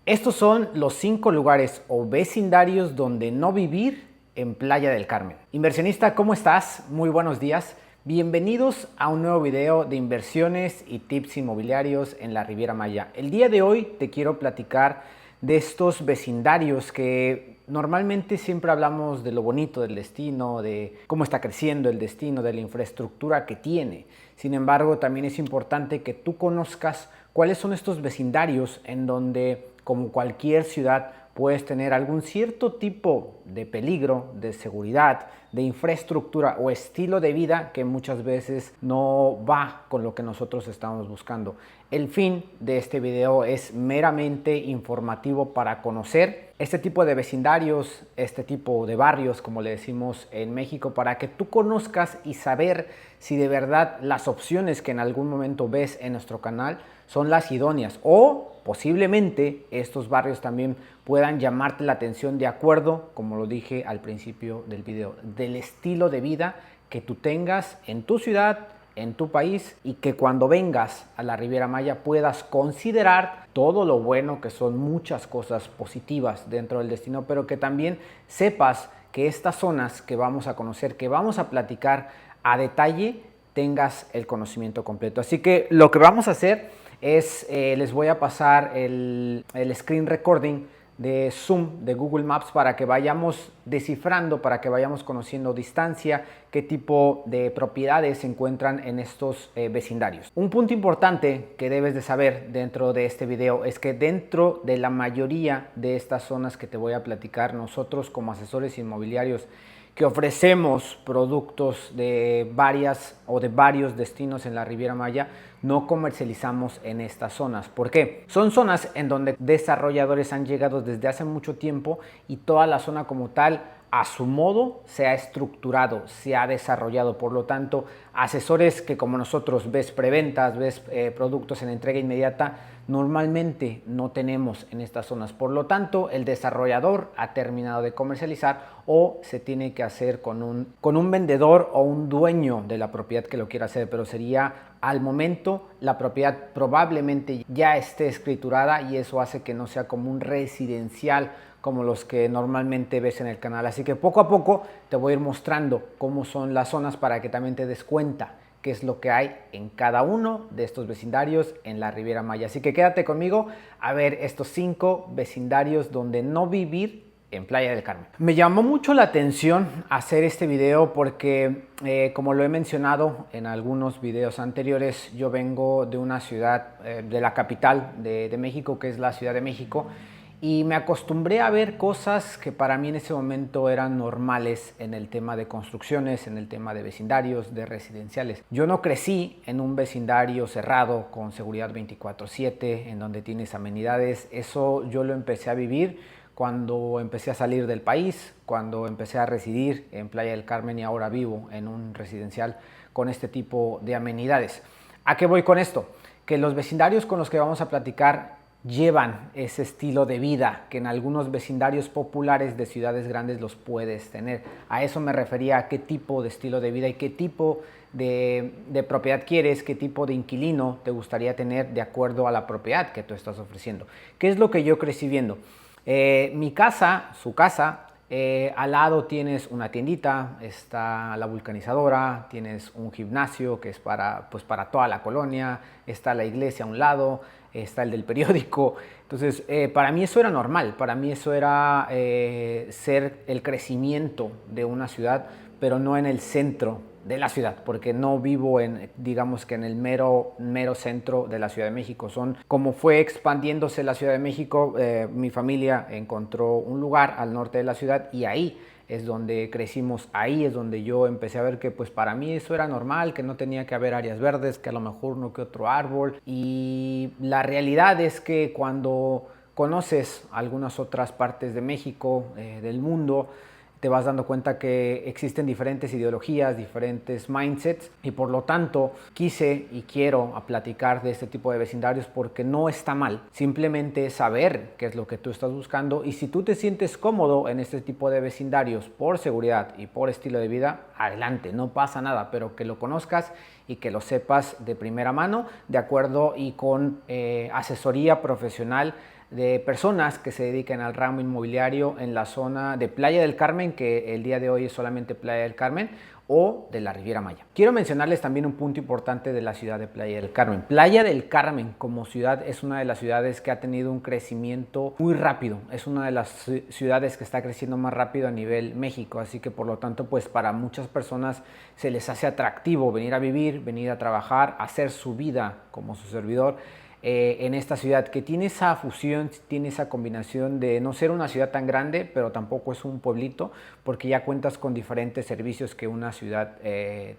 Estos son los 5 lugares o vecindarios donde no vivir en Playa del Carmen. Inversionista, ¿cómo estás? Muy buenos días. Bienvenidos a un nuevo video de inversiones y tips inmobiliarios en la Riviera Maya. El día de hoy te quiero platicar de estos vecindarios que normalmente siempre hablamos de lo bonito del destino, de cómo está creciendo el destino, de la infraestructura que tiene. Sin embargo, también es importante que tú conozcas cuáles son estos vecindarios en donde, como cualquier ciudad, puedes tener algún cierto tipo de peligro, de seguridad, de infraestructura o estilo de vida que muchas veces no va con lo que nosotros estamos buscando. El fin de este video es meramente informativo para conocer este tipo de vecindarios, este tipo de barrios, como le decimos en México, para que tú conozcas y saber si de verdad las opciones que en algún momento ves en nuestro canal son las idóneas o posiblemente estos barrios también puedan llamarte la atención de acuerdo, como lo dije al principio del video, del estilo de vida que tú tengas en tu ciudad, en tu país, y que cuando vengas a la Riviera Maya puedas considerar todo lo bueno, que son muchas cosas positivas dentro del destino, pero que también sepas que estas zonas que vamos a conocer, que vamos a platicar a detalle, tengas el conocimiento completo. Así que lo que vamos a hacer es, les voy a pasar el screen recording de Zoom, de Google Maps, para que vayamos descifrando, para que vayamos conociendo distancia, qué tipo de propiedades se encuentran en estos vecindarios. Un punto importante que debes de saber dentro de este video es que dentro de la mayoría de estas zonas que te voy a platicar, nosotros como asesores inmobiliarios que ofrecemos productos de varias o de varios destinos en la Riviera Maya, no comercializamos en estas zonas. ¿Por qué? Son zonas en donde desarrolladores han llegado desde hace mucho tiempo y toda la zona como tal, a su modo, se ha estructurado, se ha desarrollado. Por lo tanto, asesores que como nosotros ves preventas, ves productos en entrega inmediata, normalmente no tenemos en estas zonas. Por lo tanto, el desarrollador ha terminado de comercializar o se tiene que hacer con un vendedor o un dueño de la propiedad que lo quiera hacer, pero sería al momento la propiedad probablemente ya esté escriturada y eso hace que no sea como un residencial como los que normalmente ves en el canal. Así que poco a poco te voy a ir mostrando cómo son las zonas para que también te des cuenta qué es lo que hay en cada uno de estos vecindarios en la Riviera Maya. Así que quédate conmigo a ver estos 5 vecindarios donde no vivir en Playa del Carmen. Me llamó mucho la atención hacer este video porque, como lo he mencionado en algunos videos anteriores, yo vengo de una ciudad, de la capital de México, que es la Ciudad de México, y me acostumbré a ver cosas que para mí en ese momento eran normales en el tema de construcciones, en el tema de vecindarios, de residenciales. Yo no crecí en un vecindario cerrado con seguridad 24/7, en donde tienes amenidades. Eso yo lo empecé a vivir cuando empecé a salir del país, cuando empecé a residir en Playa del Carmen y ahora vivo en un residencial con este tipo de amenidades. ¿A qué voy con esto? Que los vecindarios con los que vamos a platicar llevan ese estilo de vida que en algunos vecindarios populares de ciudades grandes los puedes tener. A eso me refería, a qué tipo de estilo de vida y qué tipo de propiedad quieres, qué tipo de inquilino te gustaría tener de acuerdo a la propiedad que tú estás ofreciendo. ¿Qué es lo que yo crecí viendo? Mi casa, su casa, al lado tienes una tiendita, está la vulcanizadora, tienes un gimnasio que es para toda la colonia, está la iglesia a un lado, está el del periódico. Entonces, para mí eso era normal, para mí eso era ser el crecimiento de una ciudad, pero no en el centro de la ciudad, porque no vivo en, digamos que en el mero centro de la Ciudad de México. Son como fue expandiéndose la Ciudad de México, mi familia encontró un lugar al norte de la ciudad y ahí es donde crecimos, ahí es donde yo empecé a ver que pues para mí eso era normal, que no tenía que haber áreas verdes, que a lo mejor uno que otro árbol. Y la realidad es que cuando conoces algunas otras partes de México, del mundo, te vas dando cuenta que existen diferentes ideologías, diferentes mindsets, y por lo tanto quise y quiero platicar de este tipo de vecindarios porque no está mal. Simplemente saber qué es lo que tú estás buscando, y si tú te sientes cómodo en este tipo de vecindarios por seguridad y por estilo de vida, adelante, no pasa nada, pero que lo conozcas y que lo sepas de primera mano, de acuerdo y con asesoría profesional de personas que se dedican al ramo inmobiliario en la zona de Playa del Carmen, que el día de hoy es solamente Playa del Carmen, o de la Riviera Maya. Quiero mencionarles también un punto importante de la ciudad de Playa del Carmen. Playa del Carmen como ciudad es una de las ciudades que ha tenido un crecimiento muy rápido. Es una de las ciudades que está creciendo más rápido a nivel México, así que por lo tanto pues para muchas personas se les hace atractivo venir a vivir, venir a trabajar, hacer su vida como su servidor en esta ciudad, que tiene esa fusión, tiene esa combinación de no ser una ciudad tan grande, pero tampoco es un pueblito, porque ya cuentas con diferentes servicios que una ciudad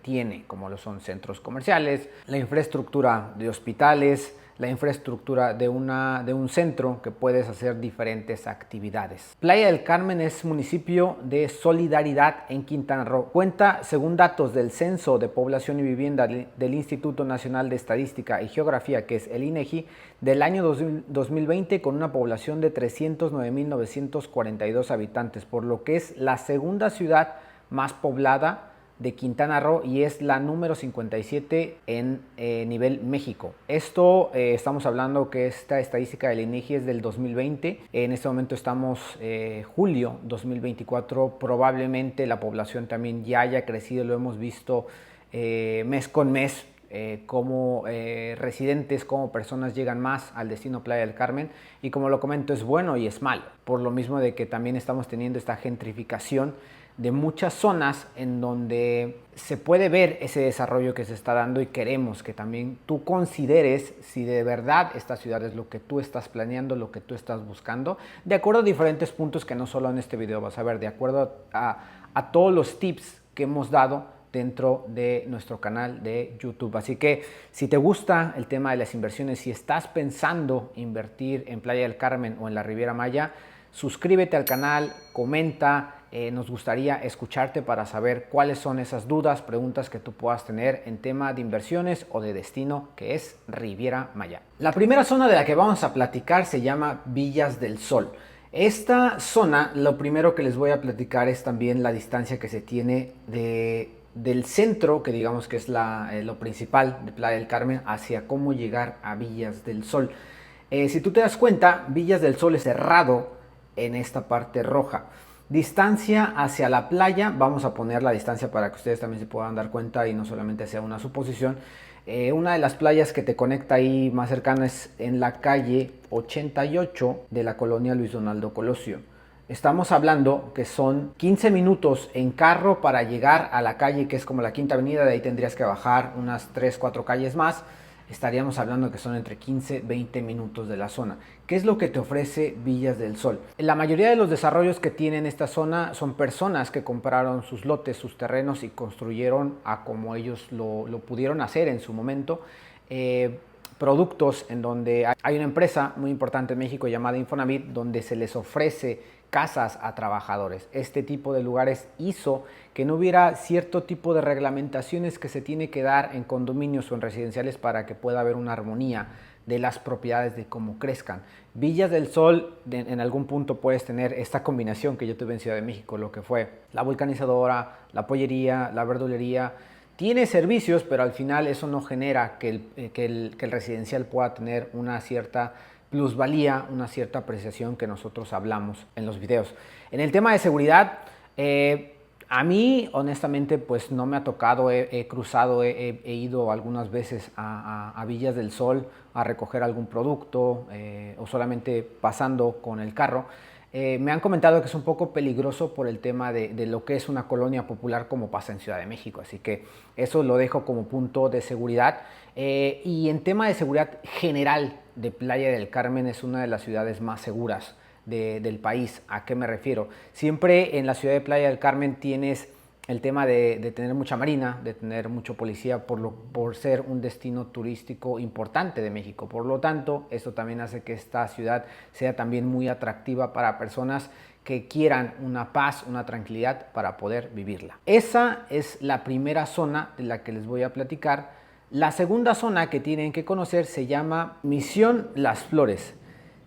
tiene, como lo son centros comerciales, la infraestructura de hospitales, la infraestructura de un centro que puedes hacer diferentes actividades. Playa del Carmen es municipio de Solidaridad en Quintana Roo. Cuenta, según datos del Censo de Población y Vivienda del Instituto Nacional de Estadística y Geografía, que es el INEGI, del año 2020, con una población de 309.942 habitantes, por lo que es la segunda ciudad más poblada de Quintana Roo y es la número 57 en nivel México. Esto estamos hablando que esta estadística del INEGI es del 2020. En este momento estamos julio 2024. Probablemente la población también ya haya crecido. Lo hemos visto mes con mes. Como residentes, como personas llegan más al destino Playa del Carmen, y como lo comento, es bueno y es malo, por lo mismo de que también estamos teniendo esta gentrificación de muchas zonas en donde se puede ver ese desarrollo que se está dando, y queremos que también tú consideres si de verdad esta ciudad es lo que tú estás planeando, lo que tú estás buscando, de acuerdo a diferentes puntos que no solo en este video vas a ver, de acuerdo a todos los tips que hemos dado dentro de nuestro canal de YouTube. Así que si te gusta el tema de las inversiones, si estás pensando invertir en Playa del Carmen o en la Riviera Maya, suscríbete al canal, comenta. Nos gustaría escucharte para saber cuáles son esas dudas, preguntas que tú puedas tener en tema de inversiones o de destino, que es Riviera Maya. La primera zona de la que vamos a platicar se llama Villas del Sol. Esta zona, lo primero que les voy a platicar es también la distancia que se tiene del centro, que digamos que es lo principal de Playa del Carmen, hacia cómo llegar a Villas del Sol. Si tú te das cuenta, Villas del Sol es cerrado en esta parte roja. Distancia hacia la playa, vamos a poner la distancia para que ustedes también se puedan dar cuenta y no solamente sea una suposición. Una de las playas que te conecta ahí más cercana es en la calle 88 de la colonia Luis Donaldo Colosio. Estamos hablando que son 15 minutos en carro para llegar a la calle que es como la Quinta Avenida. De ahí tendrías que bajar unas 3-4 calles más. Estaríamos hablando que son entre 15-20 minutos de la zona. ¿Qué es lo que te ofrece Villas del Sol? La mayoría de los desarrollos que tienen esta zona son personas que compraron sus lotes, sus terrenos y construyeron a como ellos lo pudieron hacer en su momento. Productos en donde hay una empresa muy importante en México llamada Infonavit, donde se les ofrece casas a trabajadores. Este tipo de lugares hizo que no hubiera cierto tipo de reglamentaciones que se tiene que dar en condominios o en residenciales para que pueda haber una armonía de las propiedades de cómo crezcan. Villas del Sol, en algún punto puedes tener esta combinación que yo tuve en Ciudad de México, lo que fue la vulcanizadora, la pollería, la verdulería. Tiene servicios, pero al final eso no genera que el residencial pueda tener una cierta plusvalía, una cierta apreciación que nosotros hablamos en los videos. En el tema de seguridad, a mí honestamente pues no me ha tocado, he cruzado, he ido algunas veces a Villas del Sol a recoger algún producto o solamente pasando con el carro. Me han comentado que es un poco peligroso por el tema de lo que es una colonia popular como pasa en Ciudad de México, así que eso lo dejo como punto de seguridad. Y en tema de seguridad general de Playa del Carmen es una de las ciudades más seguras del país. ¿A qué me refiero? Siempre en la ciudad de Playa del Carmen tienes el tema de tener mucha marina, de tener mucho policía por ser un destino turístico importante de México. Por lo tanto, esto también hace que esta ciudad sea también muy atractiva para personas que quieran una paz, una tranquilidad para poder vivirla. Esa es la primera zona de la que les voy a platicar. La segunda zona que tienen que conocer se llama Misión Las Flores.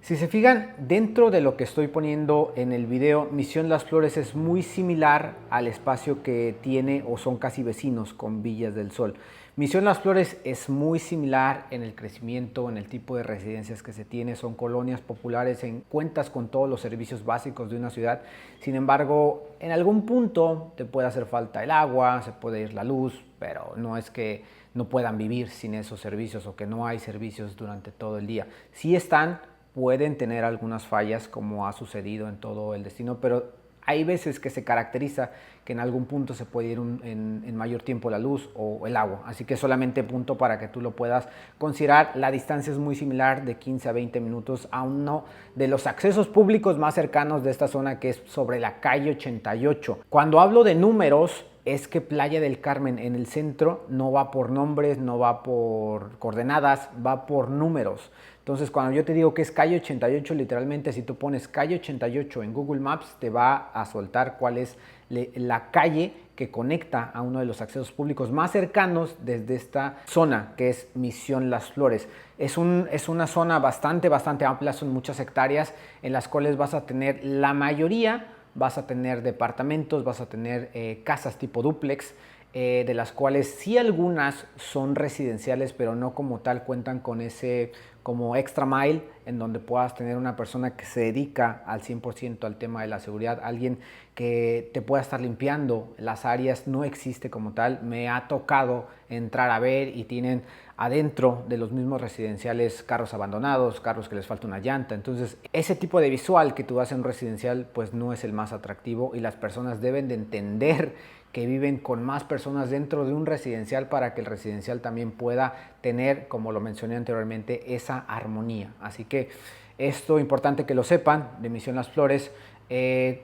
Si se fijan, dentro de lo que estoy poniendo en el video, Misión Las Flores es muy similar al espacio que tiene o son casi vecinos con Villas del Sol. Misión Las Flores es muy similar en el crecimiento, en el tipo de residencias que se tiene. Son colonias populares, cuentas con todos los servicios básicos de una ciudad. Sin embargo, en algún punto te puede hacer falta el agua, se puede ir la luz, pero no es que no puedan vivir sin esos servicios o que no hay servicios durante todo el día. Sí están, pueden tener algunas fallas como ha sucedido en todo el destino, pero hay veces que se caracteriza que en algún punto se puede ir en mayor tiempo la luz o el agua. Así que solamente punto para que tú lo puedas considerar. La distancia es muy similar, de 15 a 20 minutos a uno de los accesos públicos más cercanos de esta zona, que es sobre la calle 88. Cuando hablo de números, es que Playa del Carmen en el centro no va por nombres, no va por coordenadas, va por números. Entonces, cuando yo te digo que es calle 88, literalmente si tú pones calle 88 en Google Maps, te va a soltar cuál es la calle que conecta a uno de los accesos públicos más cercanos desde esta zona, que es Misión Las Flores. Es una zona bastante amplia, son muchas hectáreas en las cuales vas a tener la mayoría. Vas a tener departamentos, vas a tener casas tipo dúplex, de las cuales sí algunas son residenciales, pero no como tal cuentan con ese como extra mile en donde puedas tener una persona que se dedica al 100% al tema de la seguridad, alguien que te pueda estar limpiando las áreas. No existe como tal. Me ha tocado entrar a ver y tienen adentro de los mismos residenciales carros abandonados, carros que les falta una llanta. Entonces, ese tipo de visual que tú das en un residencial pues no es el más atractivo, y las personas deben de entender que viven con más personas dentro de un residencial para que el residencial también pueda tener, como lo mencioné anteriormente, esa armonía. Así que esto es importante que lo sepan de Misión Las Flores.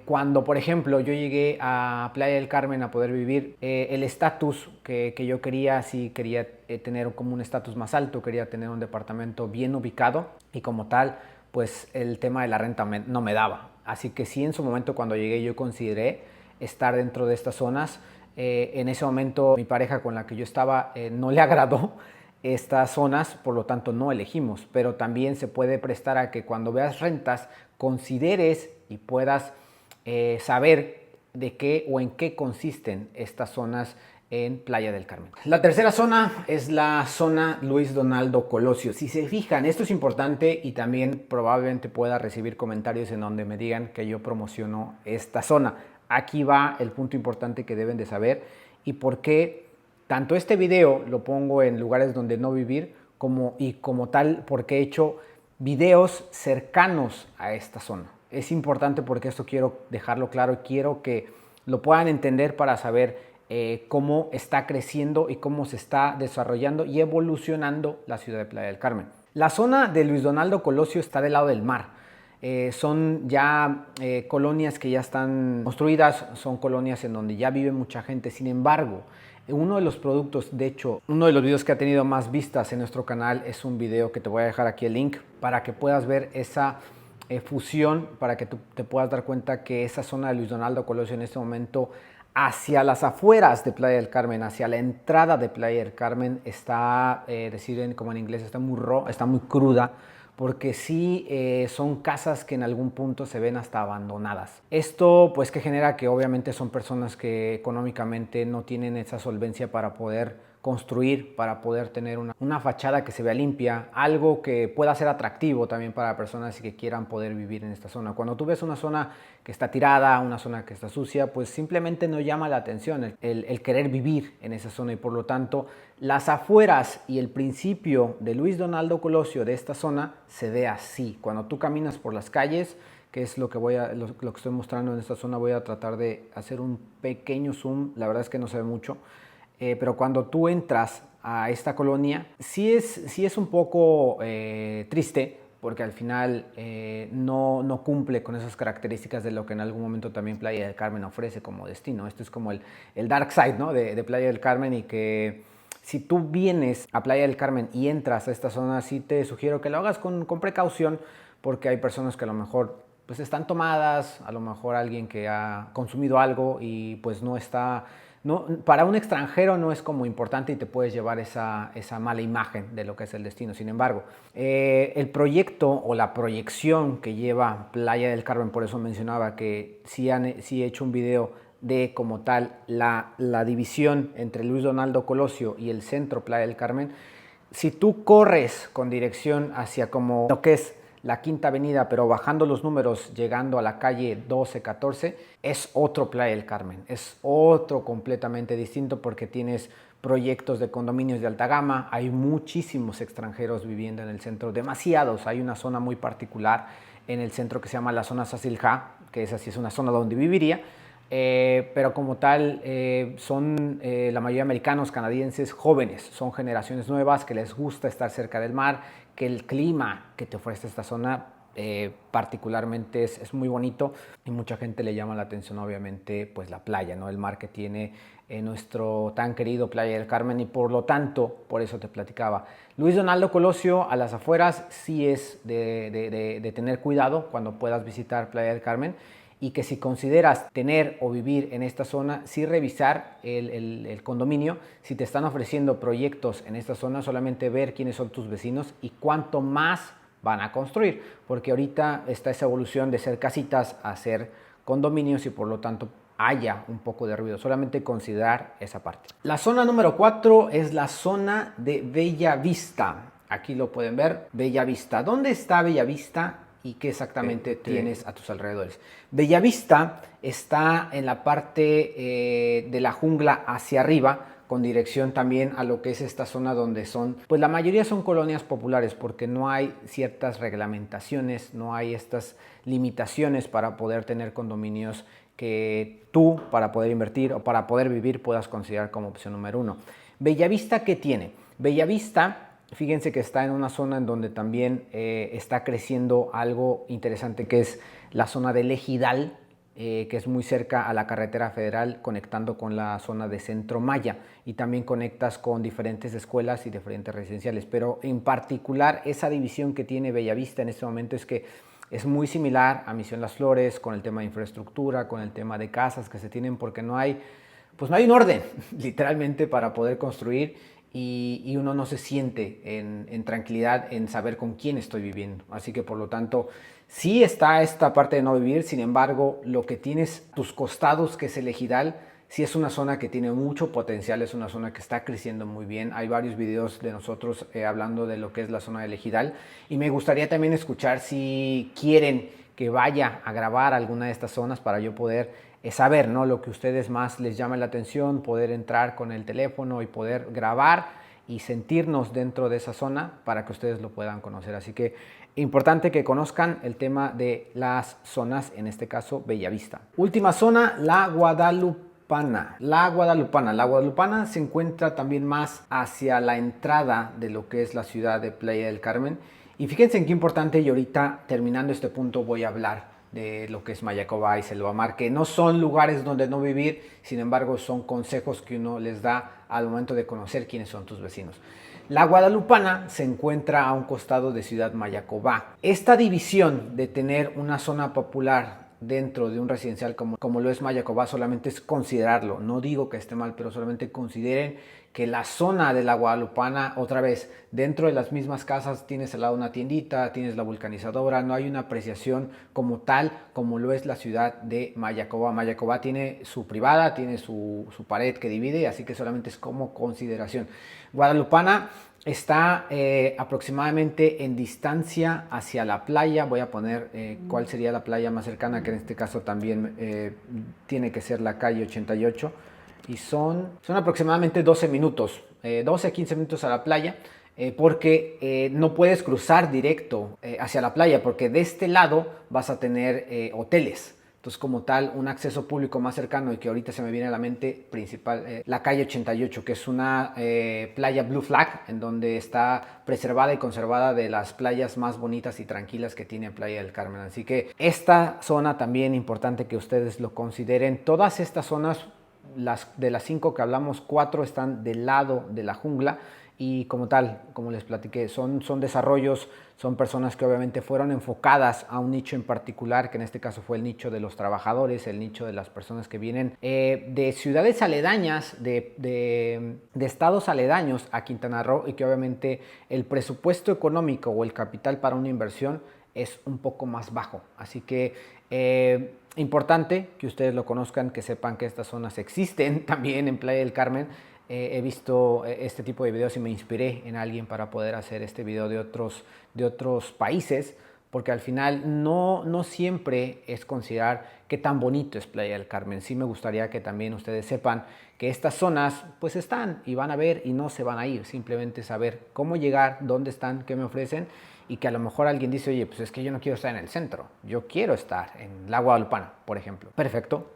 Cuando, por ejemplo, yo llegué a Playa del Carmen a poder vivir, el estatus que yo quería, sí quería tener como un estatus más alto, quería tener un departamento bien ubicado, y como tal, pues el tema de la renta no me daba. Así que sí, en su momento cuando llegué yo consideré estar dentro de estas zonas. En ese momento mi pareja con la que yo estaba no le agradó estas zonas, por lo tanto no elegimos, pero también se puede prestar a que cuando veas rentas consideres y puedas saber de qué o en qué consisten estas zonas en Playa del Carmen. La tercera zona es la zona Luis Donaldo Colosio. Si se fijan, esto es importante y también probablemente pueda recibir comentarios en donde me digan que yo promociono esta zona. Aquí va el punto importante que deben de saber y por qué tanto este video lo pongo en lugares donde no vivir como tal, porque he hecho videos cercanos a esta zona. Es importante porque esto quiero dejarlo claro y quiero que lo puedan entender para saber cómo está creciendo y cómo se está desarrollando y evolucionando la ciudad de Playa del Carmen. La zona de Luis Donaldo Colosio está del lado del mar. Son ya colonias que ya están construidas, son colonias en donde ya vive mucha gente. Sin embargo, uno de los productos, de hecho, uno de los videos que ha tenido más vistas en nuestro canal es un video que te voy a dejar aquí el link para que puedas ver esa fusión, para que tú te puedas dar cuenta que esa zona de Luis Donaldo Colosio en este momento, hacia las afueras de Playa del Carmen, hacia la entrada de Playa del Carmen, está, decir como en inglés, está muy raw, está muy cruda, porque sí son casas que en algún punto se ven hasta abandonadas. Esto pues que genera que obviamente son personas que económicamente no tienen esa solvencia para poder construir, para poder tener una fachada que se vea limpia, algo que pueda ser atractivo también para personas que quieran poder vivir en esta zona. Cuando tú ves una zona que está tirada, una zona que está sucia, pues simplemente no llama la atención el querer vivir en esa zona, y por lo tanto las afueras y el principio de Luis Donaldo Colosio de esta zona se ve así. Cuando tú caminas por las calles, que es lo que lo que estoy mostrando en esta zona, voy a tratar de hacer un pequeño zoom, la verdad es que no se ve mucho. Pero cuando tú entras a esta colonia, sí es un poco triste, porque al final no cumple con esas características de lo que en algún momento también Playa del Carmen ofrece como destino. Esto es como el dark side, ¿no? de Playa del Carmen, y que si tú vienes a Playa del Carmen y entras a esta zona, sí te sugiero que lo hagas con precaución, porque hay personas que a lo mejor pues están tomadas, a lo mejor alguien que ha consumido algo y pues no está... No, para un extranjero no es como importante y te puedes llevar esa mala imagen de lo que es el destino. Sin embargo, el proyecto o la proyección que lleva Playa del Carmen, por eso mencionaba que sí he hecho un video de como tal la división entre Luis Donaldo Colosio y el centro Playa del Carmen, si tú corres con dirección hacia como lo que es la Quinta Avenida, pero bajando los números, llegando a la calle 12-14, es otro Playa del Carmen, es otro completamente distinto porque tienes proyectos de condominios de alta gama, hay muchísimos extranjeros viviendo en el centro, demasiados, hay una zona muy particular en el centro que se llama la zona Sasilja, que esa sí es una zona donde viviría, pero como tal son la mayoría americanos, canadienses, jóvenes, son generaciones nuevas que les gusta estar cerca del mar, que el clima que te ofrece esta zona particularmente es muy bonito y mucha gente le llama la atención obviamente pues la playa, ¿no? El mar que tiene nuestro tan querido Playa del Carmen y por lo tanto, por eso te platicaba, Luis Donaldo Colosio a las afueras sí es de tener cuidado cuando puedas visitar Playa del Carmen y que si consideras tener o vivir en esta zona, sí revisar el condominio, si te están ofreciendo proyectos en esta zona, solamente ver quiénes son tus vecinos y cuánto más van a construir, porque ahorita está esa evolución de ser casitas a ser condominios y por lo tanto haya un poco de ruido, solamente considerar esa parte. La zona número 4 es la zona de Bella Vista. Aquí lo pueden ver, Bella Vista. ¿Dónde está Bella Vista y qué exactamente tienes a tus alrededores? Bella Vista está en la parte de la jungla hacia arriba, con dirección también a lo que es esta zona donde son, pues la mayoría son colonias populares porque no hay ciertas reglamentaciones, no hay estas limitaciones para poder tener condominios que tú para poder invertir o para poder vivir puedas considerar como opción número 1. Bellavista, ¿qué tiene? Bellavista, fíjense que está en una zona en donde también está creciendo algo interesante que es la zona del Ejidal, que es muy cerca a la carretera federal conectando con la zona de Centro Maya y también conectas con diferentes escuelas y diferentes residenciales, pero en particular esa división que tiene Bellavista en este momento es que es muy similar a Misión Las Flores con el tema de infraestructura, con el tema de casas que se tienen porque no hay un orden literalmente para poder construir y uno no se siente en tranquilidad en saber con quién estoy viviendo. Así que por lo tanto sí está esta parte de no vivir, sin embargo lo que tienes tus costados que es el Ejidal, sí es una zona que tiene mucho potencial, es una zona que está creciendo muy bien. Hay varios videos de nosotros hablando de lo que es la zona del Ejidal y me gustaría también escuchar si quieren que vaya a grabar alguna de estas zonas para yo poder saber, ¿no?, lo que a ustedes más les llama la atención, poder entrar con el teléfono y poder grabar y sentirnos dentro de esa zona para que ustedes lo puedan conocer. Así que importante que conozcan el tema de las zonas, en este caso Bellavista. Última zona, la Guadalupana. La Guadalupana se encuentra también más hacia la entrada de lo que es la ciudad de Playa del Carmen. Y fíjense en qué importante, y ahorita terminando este punto voy a hablar de lo que es Mayacobá y Selvamar, que no son lugares donde no vivir, sin embargo son consejos que uno les da al momento de conocer quiénes son tus vecinos. La Guadalupana se encuentra a un costado de Ciudad Mayacobá. Esta división de tener una zona popular dentro de un residencial como lo es Mayacobá solamente es considerarlo, no digo que esté mal, pero solamente consideren que la zona de la Guadalupana, otra vez, dentro de las mismas casas tienes al lado una tiendita, tienes la vulcanizadora, no hay una apreciación como tal como lo es la ciudad de Mayacobá. Mayacobá tiene su privada, tiene su pared que divide, así que solamente es como consideración. Guadalupana está aproximadamente en distancia hacia la playa. Voy a poner cuál sería la playa más cercana, que en este caso también tiene que ser la calle 88. Y son aproximadamente 12 minutos, 12 a 15 minutos a la playa, porque no puedes cruzar directo hacia la playa, porque de este lado vas a tener hoteles. Entonces, como tal, un acceso público más cercano y que ahorita se me viene a la mente principal, la calle 88, que es una playa Blue Flag, en donde está preservada y conservada de las playas más bonitas y tranquilas que tiene Playa del Carmen. Así que esta zona también importante que ustedes lo consideren. Todas estas zonas, de las 5 que hablamos, 4 están del lado de la jungla y como tal, como les platiqué, son desarrollos, son personas que obviamente fueron enfocadas a un nicho en particular, que en este caso fue el nicho de los trabajadores, el nicho de las personas que vienen de ciudades aledañas, de estados aledaños a Quintana Roo y que obviamente el presupuesto económico o el capital para una inversión es un poco más bajo. Así que importante que ustedes lo conozcan, que sepan que estas zonas existen también en Playa del Carmen. He visto este tipo de videos y me inspiré en alguien para poder hacer este video de otros países, porque al final no siempre es considerar qué tan bonito es Playa del Carmen. Sí me gustaría que también ustedes sepan que estas zonas pues están y van a ver y no se van a ir, simplemente saber cómo llegar, dónde están, qué me ofrecen, y que a lo mejor alguien dice, oye, pues es que yo no quiero estar en el centro, yo quiero estar en la Guadalupana, por ejemplo. Perfecto,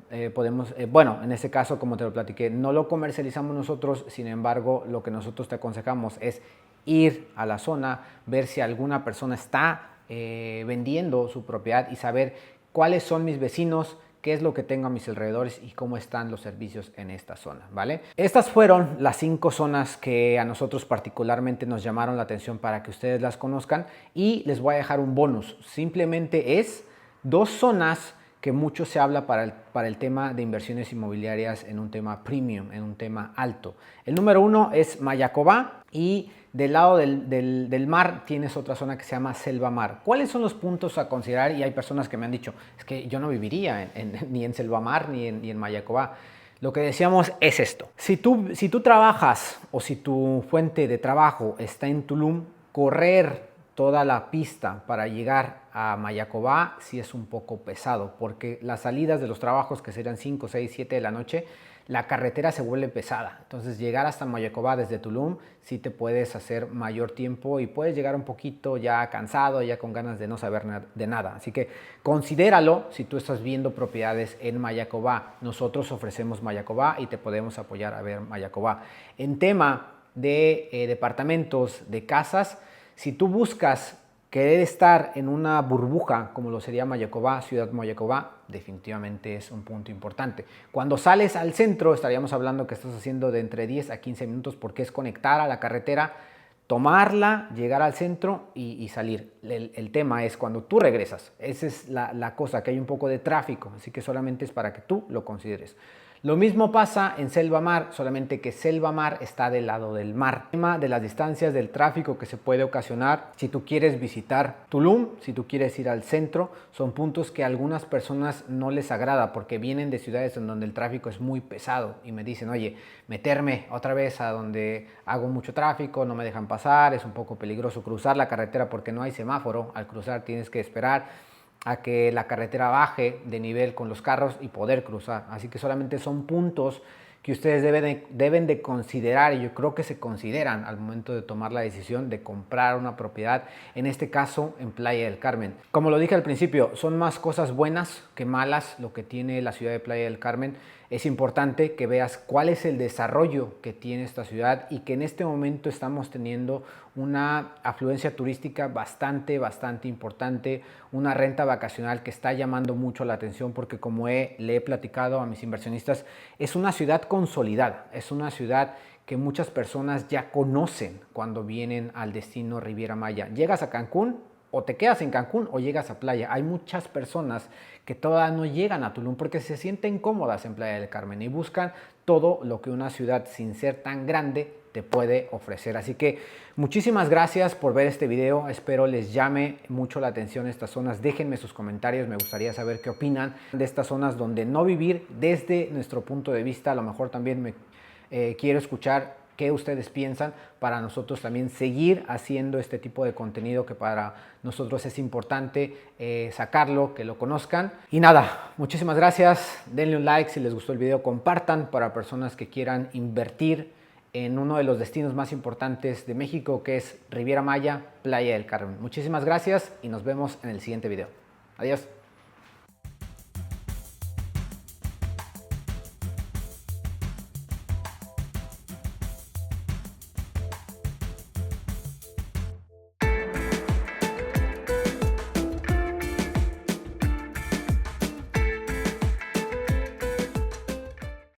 bueno, en este caso, como te lo platiqué, no lo comercializamos nosotros, sin embargo, lo que nosotros te aconsejamos es ir a la zona, ver si alguna persona está vendiendo su propiedad y saber cuáles son mis vecinos, qué es lo que tengo a mis alrededores y cómo están los servicios en esta zona, ¿vale? Estas fueron las 5 zonas que a nosotros particularmente nos llamaron la atención para que ustedes las conozcan, y les voy a dejar un bonus. Simplemente es 2 zonas que mucho se habla para el tema de inversiones inmobiliarias en un tema premium, en un tema alto. El número 1 es Mayacobá, y del lado del mar tienes otra zona que se llama Selva Mar. ¿Cuáles son los puntos a considerar? Y hay personas que me han dicho, es que yo no viviría ni en Selva Mar ni en Mayacobá. Lo que decíamos es esto: si tú trabajas o si tu fuente de trabajo está en Tulum, correr toda la pista para llegar a Mayacobá sí es un poco pesado, porque las salidas de los trabajos, que serían 5, 6, 7 de la noche, la carretera se vuelve pesada. Entonces llegar hasta Mayacobá desde Tulum sí te puedes hacer mayor tiempo y puedes llegar un poquito ya cansado, ya con ganas de no saber de nada. Así que considéralo si tú estás viendo propiedades en Mayacobá. Nosotros ofrecemos Mayacobá y te podemos apoyar a ver Mayacobá. En tema de departamentos, de casas, si tú buscas querer estar en una burbuja como lo sería Mayacobá, Ciudad Mayacobá, definitivamente es un punto importante. Cuando sales al centro, estaríamos hablando que estás haciendo de entre 10 a 15 minutos, porque es conectar a la carretera, tomarla, llegar al centro y salir. El tema es cuando tú regresas. Esa es la cosa, que hay un poco de tráfico, así que solamente es para que tú lo consideres. Lo mismo pasa en Selva Mar, solamente que Selva Mar está del lado del mar. El tema de las distancias, del tráfico que se puede ocasionar si tú quieres visitar Tulum, si tú quieres ir al centro, son puntos que a algunas personas no les agrada, porque vienen de ciudades en donde el tráfico es muy pesado y me dicen, oye, meterme otra vez a donde hago mucho tráfico, no me dejan pasar, es un poco peligroso cruzar la carretera porque no hay semáforo, al cruzar tienes que esperar a que la carretera baje de nivel con los carros y poder cruzar. Así que solamente son puntos que ustedes deben de considerar, y yo creo que se consideran al momento de tomar la decisión de comprar una propiedad, en este caso en Playa del Carmen. Como lo dije al principio, son más cosas buenas que malas lo que tiene la ciudad de Playa del Carmen. Es importante que veas cuál es el desarrollo que tiene esta ciudad, y que en este momento estamos teniendo una afluencia turística bastante importante, una renta vacacional que está llamando mucho la atención, porque como le he platicado a mis inversionistas, es una ciudad consolidada, es una ciudad que muchas personas ya conocen cuando vienen al destino Riviera Maya. Llegas a Cancún, o te quedas en Cancún o llegas a playa. Hay muchas personas que todavía no llegan a Tulum porque se sienten cómodas en Playa del Carmen y buscan todo lo que una ciudad sin ser tan grande te puede ofrecer. Así que muchísimas gracias por ver este video. Espero les llame mucho la atención estas zonas. Déjenme sus comentarios, me gustaría saber qué opinan de estas zonas donde no vivir desde nuestro punto de vista. A lo mejor también quiero escuchar qué ustedes piensan, para nosotros también seguir haciendo este tipo de contenido que para nosotros es importante sacarlo, que lo conozcan. Y nada, muchísimas gracias, denle un like si les gustó el video, compartan para personas que quieran invertir en uno de los destinos más importantes de México, que es Riviera Maya, Playa del Carmen. Muchísimas gracias y nos vemos en el siguiente video. Adiós.